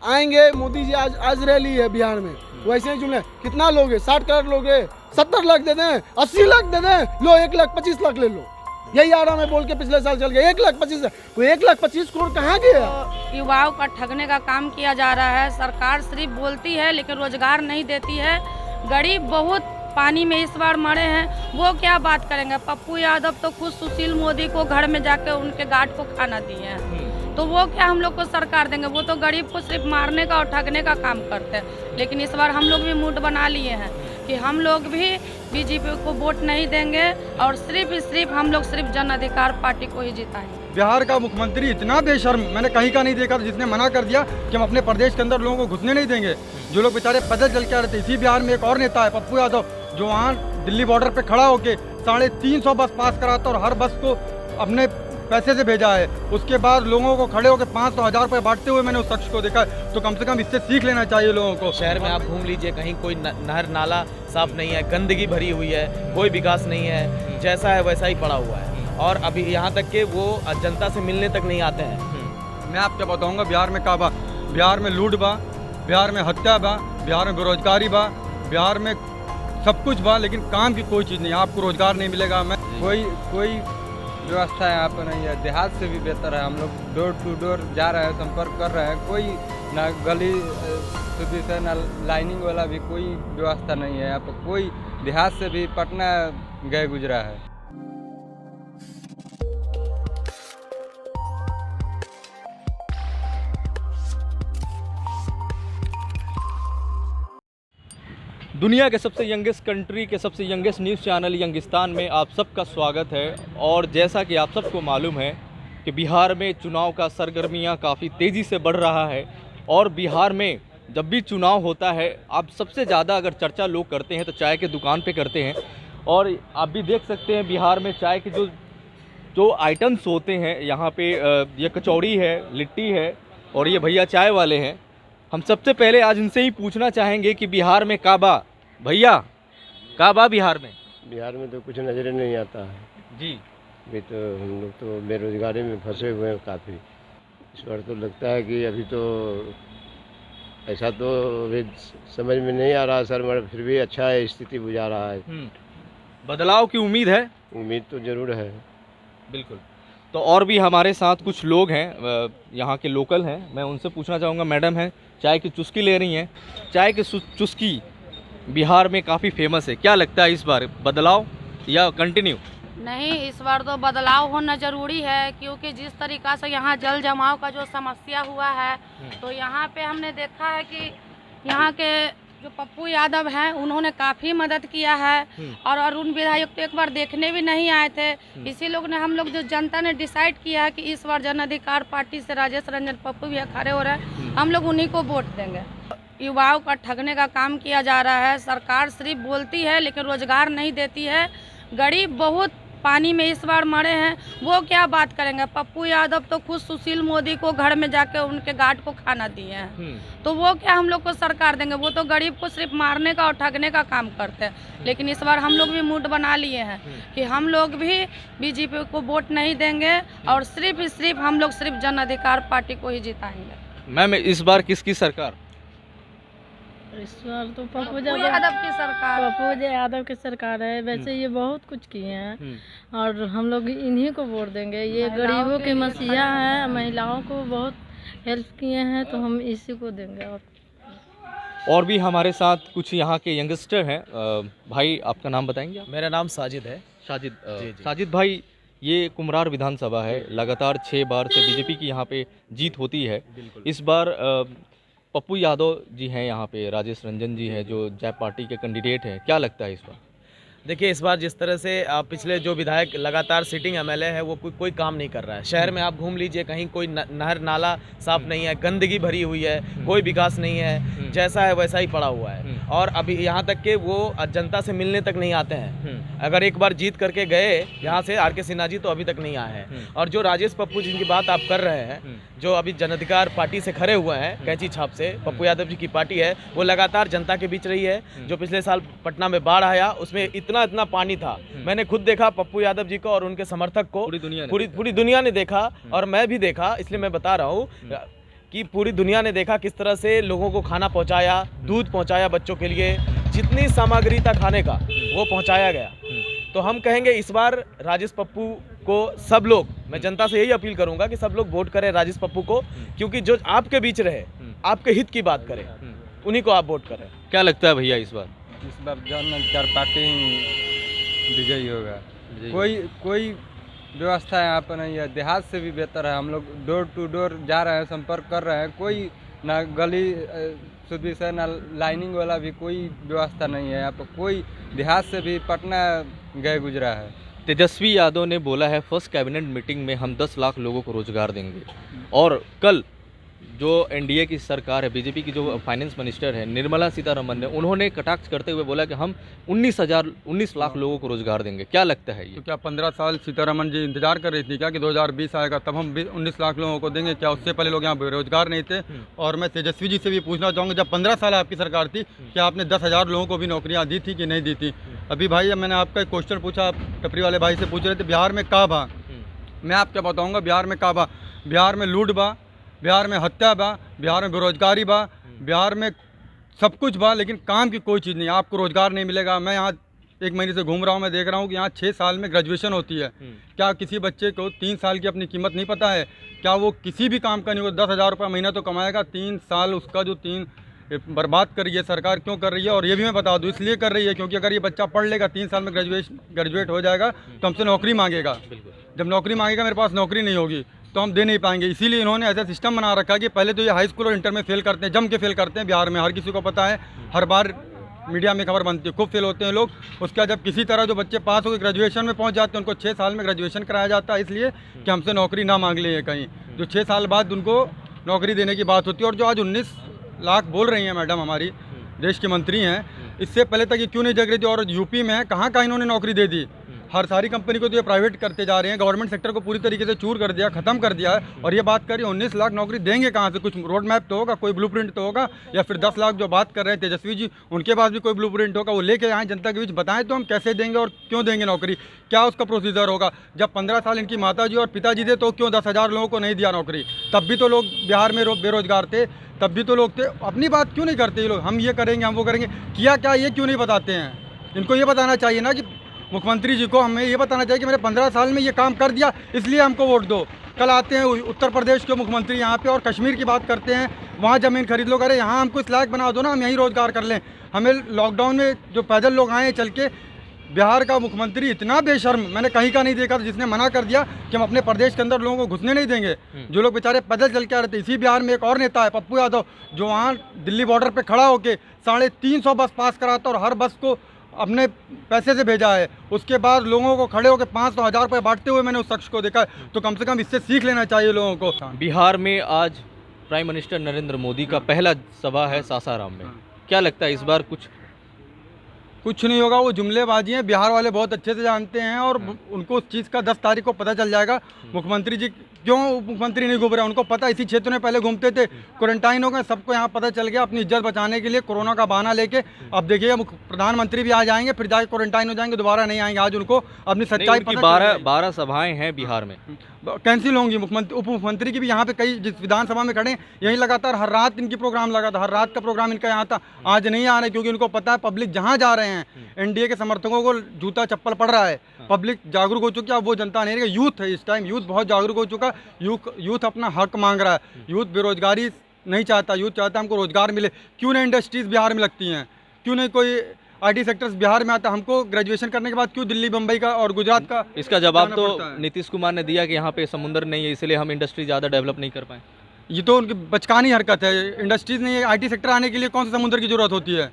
आएंगे मोदी जी, आज रैली है बिहार में, वैसे ही जुमले कितना लोगे, 60 करोड़ लोगे, 70 लाख दे दें, 80 लाख दे दें, लो 1,25,00,000 ले लो। यही आ रहा मैं बोल के पिछले साल चल गया 1,25,000, वो 1,25,00,000 करोड़ कहाँ गया? तो युवाओं का ठगने का काम किया जा रहा है। सरकार सिर्फ बोलती है लेकिन रोजगार नहीं देती है। गरीब बहुत पानी में इस बार मरे हैं, वो क्या बात करेंगे। पप्पू यादव तो खुद सुशील मोदी को घर में जाके उनके गार्ड को खाना दिए हैं, तो वो क्या हम लोग को सरकार देंगे? वो तो गरीब को सिर्फ मारने का और ठगने का काम करते हैं। लेकिन इस बार हम लोग भी मूड बना लिए हैं कि हम लोग भी बीजेपी को वोट नहीं देंगे और सिर्फ हम लोग सिर्फ जन अधिकार पार्टी को ही जिताएंगे। बिहार का मुख्यमंत्री इतना बेशर्म मैंने कहीं का नहीं देखा, जिसने मना कर दिया कि हम अपने प्रदेश के अंदर लोगों को घुसने नहीं देंगे। जो लोग बेचारे पैदल चल के आ रहे थे, इसी बिहार में एक और नेता है पप्पू यादव, जो वहाँ दिल्ली बॉर्डर पे खड़ा होके 350 बस पास कराता और हर बस को अपने पैसे से भेजा है। उसके बाद लोगों को खड़े होकर 500-1000 रुपये बांटते हुए मैंने उस शख्स को देखा। तो कम से कम इससे सीख लेना चाहिए लोगों को। शहर में आप घूम लीजिए, कहीं कोई नहर नाला साफ नहीं है, गंदगी भरी हुई है, कोई विकास नहीं है, जैसा है वैसा ही पड़ा हुआ है। और अभी यहाँ तक कि वो जनता से मिलने तक नहीं आते हैं। मैं आपको बताऊँगा बिहार में का बा, बिहार में लूट बा, बिहार में हत्या बा, बिहार में बेरोजगारी बा, बिहार में सब कुछ बा, लेकिन काम की कोई चीज़ नहीं। आपको रोजगार नहीं मिलेगा। मैं कोई व्यवस्था यहाँ पर नहीं है। देहात से भी बेहतर है। हम लोग डोर टू डोर जा रहे हैं, संपर्क कर रहे हैं, कोई ना गली सुविधा ना लाइनिंग वाला भी कोई व्यवस्था नहीं है। यहाँ पर कोई देहात से भी पटना गए गुजरा है। दुनिया के सबसे यंगेस्ट कंट्री के सबसे यंगेस्ट न्यूज़ चैनल यंगिस्तान में आप सबका स्वागत है। और जैसा कि आप सबको मालूम है कि बिहार में चुनाव का सरगर्मियां काफ़ी तेज़ी से बढ़ रहा है। और बिहार में जब भी चुनाव होता है, आप सबसे ज़्यादा अगर चर्चा लोग करते हैं तो चाय के दुकान पे करते हैं। और आप भी देख सकते हैं बिहार में चाय के जो आइटम्स होते हैं यहाँ पे, ये कचौड़ी है, लिट्टी है और ये भैया चाय वाले हैं। हम सबसे पहले आज इनसे ही पूछना चाहेंगे कि बिहार में काबा भैया काबा बिहार में तो कुछ नज़र नहीं आता है जी। अभी तो हम लोग तो बेरोजगारी में फंसे हुए हैं काफ़ी। इस बार तो लगता है कि अभी तो ऐसा तो अभी समझ में नहीं आ रहा सर, मगर फिर भी अच्छा है, स्थिति बुझा रहा है। बदलाव की उम्मीद है? उम्मीद तो ज़रूर है। बिल्कुल। तो और भी हमारे साथ कुछ लोग हैं, यहाँ के लोकल हैं, मैं उनसे पूछना चाहूँगा। मैडम हैं, चाय की चुस्की ले रही हैं। चाय की चुस्की बिहार में काफ़ी फेमस है, क्या लगता है इस बार बदलाव या कंटिन्यू? नहीं, इस बार तो बदलाव होना जरूरी है, क्योंकि जिस तरीक़ा से यहाँ जल जमाव का जो समस्या हुआ है, तो यहाँ पे हमने देखा है कि यहाँ के जो पप्पू यादव हैं उन्होंने काफ़ी मदद किया है। और अरुण विधायक तो एक बार देखने भी नहीं आए थे। इसी लोग ने हम लोग जो जनता ने डिसाइड किया है कि इस बार जन अधिकार पार्टी से राजेश रंजन पप्पू भी खड़े हो रहे हैं, हम लोग उन्हीं को वोट देंगे। युवाओं का ठगने का काम किया जा रहा है। सरकार सिर्फ बोलती है लेकिन रोजगार नहीं देती है। गरीब बहुत पानी में इस बार मरे हैं, वो क्या बात करेंगे। पप्पू यादव तो खुद सुशील मोदी को घर में जाके उनके गार्ड को खाना दिए हैं, तो वो क्या हम लोग को सरकार देंगे। वो तो गरीब को सिर्फ मारने का और ठगने का काम करते हैं। लेकिन इस बार हम लोग भी मूड बना लिए हैं कि हम लोग भी बीजेपी को वोट नहीं देंगे और सिर्फ हम लोग सिर्फ जन अधिकार पार्टी को ही जिताएंगे। मैम, इस बार किसकी सरकार? इस बार तो पप्पू यादव की सरकार, यादव की सरकार है। वैसे ये बहुत कुछ किए हैं और हम लोग इन्हीं को वोट देंगे। ये गरीबों के मसीहा हैं, महिलाओं को बहुत हेल्प किए हैं, तो हम इसी को देंगे। और भी हमारे साथ कुछ यहाँ के यंगस्टर हैं। भाई, आपका नाम बताएंगे आप? मेरा नाम साजिद है। साजिद भाई, ये कुमरार विधानसभा है, लगातार 6 बार से बीजेपी की यहाँ पे जीत होती है। इस बार पप्पू यादव जी हैं यहाँ पे, राजेश रंजन जी हैं जो जैप पार्टी के कैंडिडेट हैं, क्या लगता है इस बार? देखिए, इस बार जिस तरह से पिछले जो विधायक लगातार सिटिंग एमएलए है वो कोई काम नहीं कर रहा है। शहर में आप घूम लीजिए, कहीं कोई नहर नाला साफ नहीं है, गंदगी भरी हुई है, कोई विकास नहीं है, जैसा है वैसा ही पड़ा हुआ है। और अभी यहाँ तक कि वो जनता से मिलने तक नहीं आते हैं। अगर एक बार जीत करके गए यहाँ से आर के सिन्हा जी, तो अभी तक नहीं आए हैं। और जो राजेश पप्पू जिनकी बात आप कर रहे हैं, जो अभी जन अधिकार पार्टी से खड़े हुए हैं, कैंची छाप से पप्पू यादव जी की पार्टी है, वो लगातार जनता के बीच रही है। जो पिछले साल पटना में बाढ़ आया, उसमें इतना पानी था, मैंने खुद देखा पप्पू यादव जी को और उनके समर्थक को, पूरी दुनिया ने देखा और मैं भी देखा। इसलिए मैं बता रहा हूँ कि पूरी दुनिया ने देखा किस तरह से लोगों को खाना पहुंचाया, दूध पहुंचाया बच्चों के लिए, जितनी सामग्री था खाने का वो पहुंचाया गया। तो हम कहेंगे इस बार राजेश पप्पू को सब लोग, मैं जनता से यही अपील करूंगा कि सब लोग वोट करें राजेश पप्पू को, क्योंकि जो आपके बीच रहे, आपके हित की बात करें, उन्हीं को आप वोट करें। क्या लगता है भैया इस बार? इस बार जन अधिकार पार्टी विजयी होगा। कोई व्यवस्था यहाँ पर नहीं है। देहात से भी बेहतर है। हम लोग डोर टू डोर जा रहे हैं, संपर्क कर रहे हैं, कोई ना गली सुधी से ना लाइनिंग वाला भी कोई व्यवस्था नहीं है यहाँ पर। कोई देहात से भी पटना गए गुजरा है। तेजस्वी यादव ने बोला है फर्स्ट कैबिनेट मीटिंग में हम 10 लाख लोगों को रोजगार देंगे, और कल जो एनडीए की सरकार है, बीजेपी की जो फाइनेंस मिनिस्टर है निर्मला सीतारमन ने, उन्होंने कटाक्ष करते हुए बोला कि हम 19 लाख लोगों को रोजगार देंगे। क्या लगता है ये? तो क्या 15 साल सीतारमन जी इंतजार कर रही थी क्या कि 2020 आएगा तब हम 19 लाख लोगों को देंगे? क्या उससे पहले लोग यहाँ बेरोजगार नहीं थे? और मैं तेजस्वी जी से भी पूछना चाहूँगा, जब 15 साल आपकी सरकार थी, क्या आपने 10,000 लोगों को भी नौकरियाँ दी थी कि नहीं दी थी? अभी भाई मैंने आपका एक क्वेश्चन पूछा, आप टपरी वाले भाई से पूछ रहे थे बिहार में का बा। मैं आपको बताऊँगा बिहार में का बा। बिहार में लूट बा, बिहार में हत्या बा, बिहार में बेरोजगारी बा, बिहार में सब कुछ बा, लेकिन काम की कोई चीज़ नहीं। आपको रोज़गार नहीं मिलेगा। मैं यहाँ 1 महीने से घूम रहा हूँ, मैं देख रहा हूँ कि यहाँ 6 साल में ग्रेजुएशन होती है। क्या किसी बच्चे को 3 साल की अपनी कीमत नहीं पता है? क्या वो किसी भी काम का नहीं हो? 10,000 रुपये महीना तो कमाएगा, 3 साल उसका जो 3 बर्बाद कर रही है सरकार। क्यों कर रही है? और ये भी मैं बता दूँ, इसलिए कर रही है क्योंकि अगर ये बच्चा पढ़ लेगा, 3 साल में ग्रेजुएट हो जाएगा, तो हमसे नौकरी मांगेगा। जब नौकरी मांगेगा, मेरे पास नौकरी नहीं होगी तो हम दे नहीं पाएंगे। इसीलिए इन्होंने ऐसा सिस्टम बना रखा है कि पहले तो ये हाई स्कूल और इंटर में फेल करते हैं, जम के फेल करते हैं। बिहार में हर किसी को पता है, हर बार मीडिया में खबर बनती है, खूब फेल होते हैं लोग। उसके बाद जब किसी तरह जो बच्चे पास होकर ग्रेजुएशन में पहुंच जाते हैं, उनको 6 साल में ग्रेजुएशन कराया जाता है, इसलिए कि हमसे नौकरी ना मांग लें कहीं। जो 6 साल बाद उनको नौकरी देने की बात होती है। और जो आज 19 लाख बोल रही हैं मैडम, हमारी देश की मंत्री हैं, इससे पहले तक ये क्यों नहीं जग रही थी? और यूपी में कहाँ कहाँ इन्होंने नौकरी दे दी? हर सारी कंपनी को तो ये प्राइवेट करते जा रहे हैं, गवर्नमेंट सेक्टर को पूरी तरीके से चूर कर दिया, खत्म कर दिया है। और ये बात करिए 19 लाख नौकरी देंगे कहाँ से? कुछ रोड मैप तो होगा, कोई ब्लूप्रिंट तो होगा, या फिर 10 लाख जो बात कर रहे हैं तेजस्वी जी, उनके पास भी कोई ब्लूप्रिंट होगा। वो लेके आए जनता के बीच, बताएं तो हम कैसे देंगे और क्यों देंगे नौकरी, क्या उसका प्रोसीजर होगा। जब 15 साल इनकी माता जी और पिताजी थे तो क्यों 10,000 लोगों को नहीं दिया नौकरी? तब भी तो लोग बिहार में बेरोजगार थे, तब भी तो लोग थे। अपनी बात क्यों नहीं करते ये लोग? हम ये करेंगे, हम वो करेंगे, किया क्या ये क्यों नहीं बताते हैं? इनको ये बताना चाहिए ना कि मुख्यमंत्री जी को हमें ये बताना चाहिए कि मैंने 15 साल में ये काम कर दिया, इसलिए हमको वोट दो। कल आते हैं उत्तर प्रदेश के मुख्यमंत्री यहाँ पे और कश्मीर की बात करते हैं, वहाँ ज़मीन खरीद लो। अरे यहाँ हमको इस लायक बना दो ना, हम यहीं रोज़गार कर लें। हमें लॉकडाउन में जो पैदल लोग आए चल के, बिहार का मुख्यमंत्री इतना बेशर्म मैंने कहीं का नहीं देखा था, जिसने मना कर दिया कि हम अपने प्रदेश के अंदर लोगों को घुसने नहीं देंगे। जो लोग बेचारे पैदल चल के आ रहे थे। इसी बिहार में एक और नेता है पप्पू यादव, जो वहाँ दिल्ली बॉर्डर पे खड़ा होकर 350 बस पास कराता और हर बस को अपने पैसे से भेजा है। उसके बाद लोगों को खड़े होकर 500-1000 रुपये बांटते हुए मैंने उस शख्स को देखा है। तो कम से कम इससे सीख लेना चाहिए लोगों को। बिहार में आज प्राइम मिनिस्टर नरेंद्र मोदी का पहला सभा है सासाराम में। क्या लगता है इस बार कुछ नहीं होगा? वो जुमलेबाजी हैं, बिहार वाले बहुत अच्छे से जानते हैं और उनको उस चीज़ का 10 तारीख को पता चल जाएगा। मुख्यमंत्री जी क्यों मुख्यमंत्री नहीं घूम रहे, उनको पता, इसी क्षेत्र में पहले घूमते थे, क्वारंटाइन हो गए, सबको यहाँ पता चल गया। अपनी इज्जत बचाने के लिए कोरोना का बहाना लेके अब देखिएगा प्रधानमंत्री भी आ जाएंगे, फिर जाके क्वारंटाइन हो जाएंगे, दोबारा नहीं आएंगे। आज उनको अपनी सच्चाई पता 12 सभाएं हैं बिहार में, कैंसिल होंगी। मुख्यमंत्री उप मुख्यमंत्री की भी यहाँ पे कई जिस विधानसभा में खड़े यहीं लगातार हर रात इनकी प्रोग्राम लगा था, हर रात का प्रोग्राम इनका यहाँ था। आज नहीं आ रहे क्योंकि उनको पता है पब्लिक जहाँ जा रहे हैं, एनडीए के समर्थकों को जूता चप्पल पड़ रहा है, पब्लिक जागरूक हो चुकी है। अब वो जनता नहीं रही, यूथ है इस टाइम, यूथ बहुत जागरूक हो चुका। यूथ अपना हक मांग रहा है। यूथ बेरोजगारी नहीं चाहता, यूथ चाहता है हमको रोजगार मिले। क्यों नहीं इंडस्ट्रीज बिहार में लगती हैं? क्यों नहीं कोई आईटी सेक्टर्स बिहार में आता? हमको ग्रेजुएशन करने के बाद क्यों दिल्ली, बम्बई का और गुजरात का? इसका जवाब तो नीतीश कुमार ने दिया कि यहाँ पे समुद्र नहीं है, इसलिए हम इंडस्ट्री ज़्यादा डेवलप नहीं कर पाए। ये तो उनकी बचकानी हरकत है। इंडस्ट्रीज नहीं है, आईटी सेक्टर आने के लिए कौन से समुद्र की जरूरत होती है,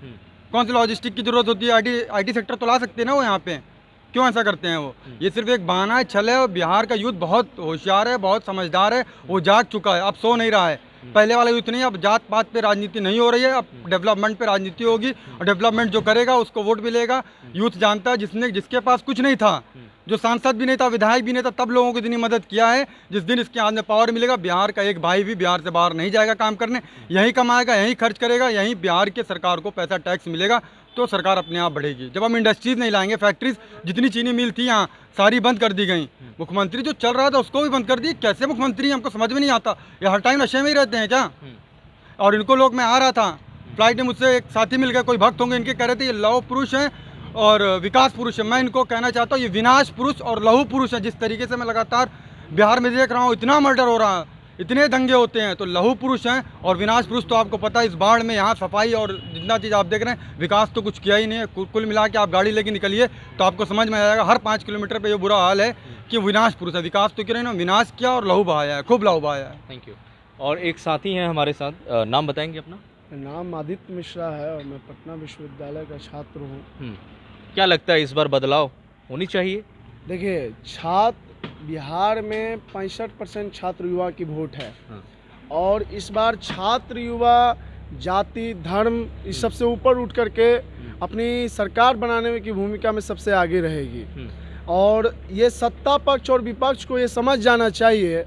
कौन से लॉजिस्टिक की जरूरत होती है? आईटी सेक्टर तो ला सकते हैं ना वो यहाँ पे। क्यों ऐसा करते हैं वो? ये सिर्फ एक बहाना है, छल है। और बिहार का यूथ बहुत होशियार है, बहुत समझदार है, वो जाग चुका है, अब सो नहीं रहा है। पहले वाला यूथ नहीं, अब जात पात पे राजनीति नहीं हो रही है, अब डेवलपमेंट पे राजनीति होगी। और डेवलपमेंट जो करेगा उसको वोट मिलेगा। यूथ जानता है, जिसके पास कुछ नहीं था, जो सांसद भी नहीं था, विधायक भी नहीं था, तब लोगों को इतनी मदद किया है। जिस दिन इसके हाथ में पावर मिलेगा, बिहार का एक भाई भी बिहार से बाहर नहीं जाएगा काम करने, यहीं कमाएगा, यहीं खर्च करेगा, यहीं बिहार के सरकार को पैसा टैक्स मिलेगा। तो सरकार अपने आप बढ़ेगी। जब हम इंडस्ट्रीज नहीं लाएंगे, फैक्ट्रीज जितनी चीनी मिल थी यहाँ सारी बंद कर दी गई। मुख्यमंत्री जो चल रहा था उसको भी बंद कर दी। कैसे मुख्यमंत्री हमको समझ में नहीं आता, ये हर टाइम नशे में ही रहते हैं क्या? और इनको लोग, मैं आ रहा था फ्लाइट में, मुझसे एक साथी मिल गया, कोई भक्त होंगे इनके, कह रहे थे ये लौह पुरुष हैं और विकास पुरुष है। मैं इनको कहना चाहता हूँ ये विनाश पुरुष और लहू पुरुष है। जिस तरीके से मैं लगातार बिहार में देख रहा हूँ, इतना मर्डर हो रहा है, इतने दंगे होते हैं, तो लहू पुरुष हैं और विनाश पुरुष तो आपको पता है इस बाढ़ में यहाँ सफाई और जितना चीज़ आप देख रहे हैं, विकास तो कुछ किया ही नहीं है। कुल मिला के आप गाड़ी लेके निकलिए तो आपको समझ में आ जाएगा, हर 5 किलोमीटर पे ये बुरा हाल है कि विनाश पुरुष है। विकास तो किया नहीं, विनाश किया और लहू बहाया है, खूब लहू बहाया है। Thank you. और एक साथी हैं हमारे साथ, नाम बताएंगे अपना? नाम आदित्य मिश्रा है और मैं पटना विश्वविद्यालय का छात्र हूँ। क्या लगता है इस बार बदलाव होनी चाहिए? देखिए, बिहार में 65% छात्र युवा की वोट है और इस बार छात्र युवा जाति धर्म इस सबसे ऊपर उठ करके अपनी सरकार बनाने की भूमिका में सबसे आगे रहेगी। और ये सत्ता पक्ष और विपक्ष को ये समझ जाना चाहिए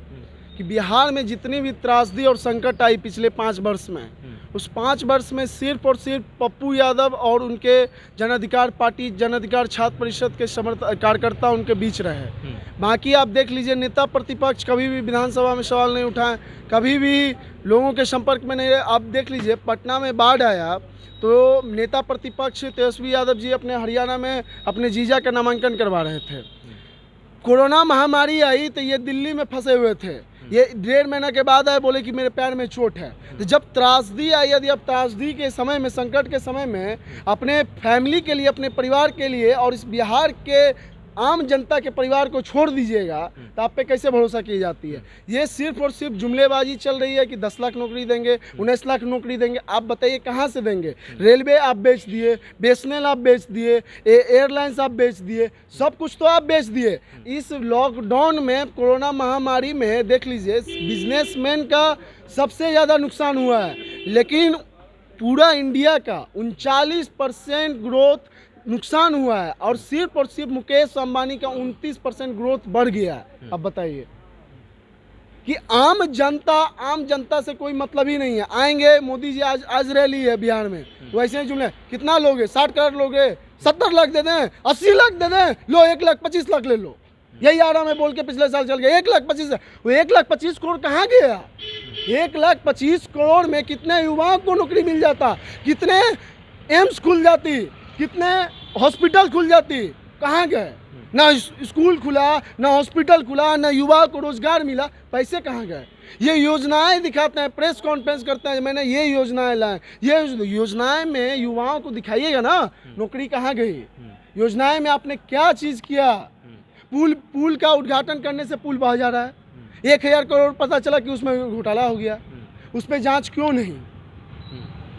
कि बिहार में जितनी भी त्रासदी और संकट आई पिछले 5 वर्ष में, उस 5 वर्ष में सिर्फ और सिर्फ पप्पू यादव और उनके जन अधिकार पार्टी, जन अधिकार छात्र परिषद के कार्यकर्ता उनके बीच रहे। बाकी आप देख लीजिए, नेता प्रतिपक्ष कभी भी विधानसभा में सवाल नहीं उठाए, कभी भी लोगों के संपर्क में नहीं रहे। आप देख लीजिए, पटना में बाढ़ आया तो नेता प्रतिपक्ष तेजस्वी यादव जी अपने हरियाणा में अपने जीजा का नामांकन करवा रहे थे। कोरोना महामारी आई तो ये दिल्ली में फंसे हुए थे, ये 1.5 महीना के बाद आए, बोले कि मेरे पैर में चोट है। तो जब त्रासदी आई, यदि आप त्रासदी के समय में, संकट के समय में अपने फैमिली के लिए, अपने परिवार के लिए और इस बिहार के आम जनता के परिवार को छोड़ दीजिएगा तो आप पे कैसे भरोसा की जाती है? ये सिर्फ और सिर्फ जुमलेबाजी चल रही है कि 10 लाख नौकरी देंगे, 19 लाख नौकरी देंगे। आप बताइए कहाँ से देंगे? रेलवे आप बेच दिए, BSNL आप बेच दिए, एयरलाइंस आप बेच दिए, सब कुछ तो आप बेच दिए। इस लॉकडाउन में, कोरोना महामारी में देख लीजिए, बिजनेसमैन का सबसे ज़्यादा नुकसान हुआ है, लेकिन पूरा इंडिया का 39% ग्रोथ नुकसान हुआ है और सिर्फ मुकेश अंबानी का 29% ग्रोथ बढ़ गया है। अब बताइए कि आम जनता से कोई मतलब ही नहीं है। आएंगे मोदी जी, आज रैली है बिहार में, वैसे ही जुमले, कितना लोगे? 60 करोड़ लोगे, 70 लाख दे दें, 80 लाख दे दें, लो 1,25,00,000 ले लो। यही आ रहा मैं बोल के पिछले साल चल गया 1,25,000। वो 1,25,000 करोड़ कहाँ गया? 1,25,000 करोड़ में कितने युवाओं को नौकरी मिल जाता, कितने एम्स खुल जाती, कितने हॉस्पिटल खुल जाती, कहाँ गए? ना स्कूल खुला, ना हॉस्पिटल खुला, ना युवा को रोजगार मिला, पैसे कहाँ गए? ये योजनाएं दिखाते हैं, प्रेस कॉन्फ्रेंस करते हैं, मैंने ये योजनाएं लाए, ये योजनाएं में युवाओं को दिखाइएगा ना, नौकरी कहाँ गई? योजनाएं में आपने क्या चीज़ किया? पुल का उद्घाटन करने से पुल बह जा रहा है, 1,000 करोड़ पता चला कि उसमें घोटाला हो गया, उस पर जाँच क्यों नहीं?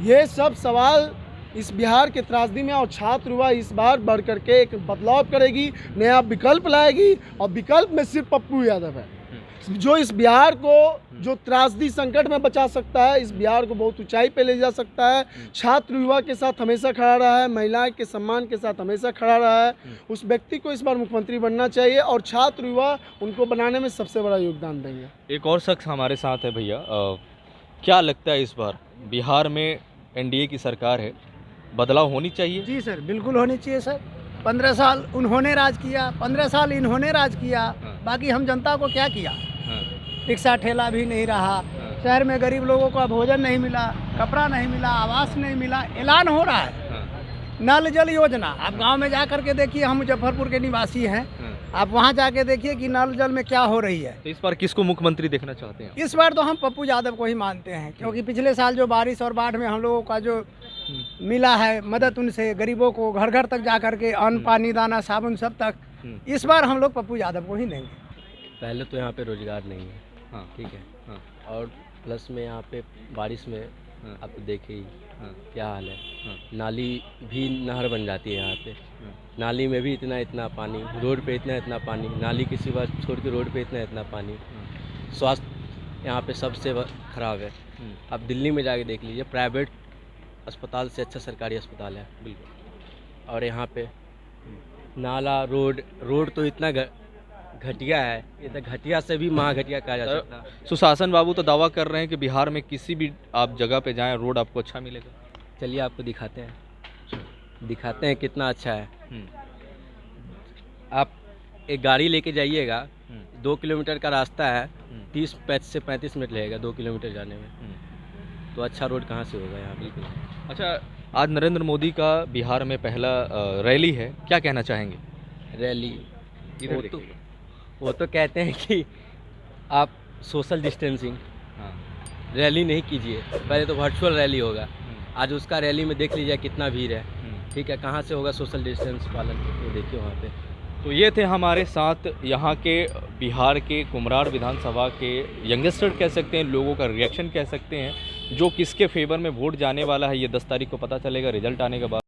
ये सब सवाल इस बिहार के त्रासदी में, और छात्र युवा इस बार बढ़ करके एक बदलाव करेगी, नया विकल्प लाएगी, और विकल्प में सिर्फ पप्पू यादव है जो इस बिहार को, जो त्रासदी संकट में बचा सकता है, इस बिहार को बहुत ऊंचाई पे ले जा सकता है। छात्र युवा के साथ हमेशा खड़ा रहा है, महिलाएं के सम्मान के साथ हमेशा खड़ा रहा है। उस व्यक्ति को इस बार मुख्यमंत्री बनना चाहिए और छात्र युवा उनको बनाने में सबसे बड़ा योगदान देंगे। एक और शख्स हमारे साथ है भैया, क्या लगता है इस बार बिहार में NDA की सरकार है, बदलाव होनी चाहिए? जी सर, बिल्कुल होनी चाहिए सर। 15 साल उन्होंने राज किया, 15 साल इन्होंने राज किया, बाकी हम जनता को क्या किया? रिक्शा ठेला भी नहीं रहा, शहर में गरीब लोगों को भोजन नहीं मिला, कपड़ा नहीं मिला, आवास नहीं मिला। ऐलान हो रहा है नल जल योजना, आप गांव में जा कर के देखिए, हम मुजफ्फरपुर के निवासी हैं, आप वहां जाके देखिए कि नल जल में क्या हो रही है। तो इस बार किसको मुख्यमंत्री देखना चाहते हैं? इस बार तो हम पप्पू यादव को ही मानते हैं, क्योंकि पिछले साल जो बारिश और बाढ़ में हम लोगों का जो मिला है मदद, उनसे गरीबों को घर घर तक जा करके अन्न पानी दाना साबुन सब तक, इस बार हम लोग पप्पू यादव को ही देंगे। पहले तो यहाँ पे रोजगार नहीं है, हाँ ठीक है, हाँ और प्लस में यहाँ पे बारिश में आप तो देखे ही क्या हाल है। नाली भी नहर बन जाती है यहाँ पे, नाली में भी इतना पानी, रोड पे इतना पानी, नाली की सिवा छोड़ के रोड पे इतना पानी। स्वास्थ्य यहाँ पे सबसे ख़राब है। आप दिल्ली में जाके देख लीजिए, प्राइवेट अस्पताल से अच्छा सरकारी अस्पताल है बिल्कुल। और यहाँ पे नाला रोड तो इतना घटिया है, ये तो घटिया से भी महाघटिया कहा जा सकता है। सुशासन बाबू तो दावा कर रहे हैं कि बिहार में किसी भी आप जगह पे जाएं रोड आपको अच्छा मिलेगा। चलिए आपको दिखाते हैं। दिखाते हैं कितना अच्छा है। आप एक गाड़ी लेके जाइएगा, 2 किलोमीटर का रास्ता है, 30 से 35 मिनट लगेगा 2 किलोमीटर जाने में। तो अच्छा रोड कहाँ से होगा यहाँ? बिल्कुल। अच्छा, आज नरेंद्र मोदी का बिहार में पहला रैली है, क्या कहना चाहेंगे? रैली इधर वो देखिएगा। वो तो कहते हैं कि आप सोशल डिस्टेंसिंग, हाँ। रैली नहीं कीजिए, पहले तो वर्चुअल रैली होगा। आज उसका रैली में देख लीजिए कितना भीड़ है। ठीक है, कहाँ से होगा सोशल डिस्टेंस पालन? वो देखिए वहाँ पे। तो ये थे हमारे साथ यहाँ के बिहार के कुम्हरार विधानसभा के यंगस्टर कह सकते हैं, लोगों का रिएक्शन कह सकते हैं, जो किसके फेवर में वोट जाने वाला है ये 10 तारीख को पता चलेगा रिजल्ट आने के बाद।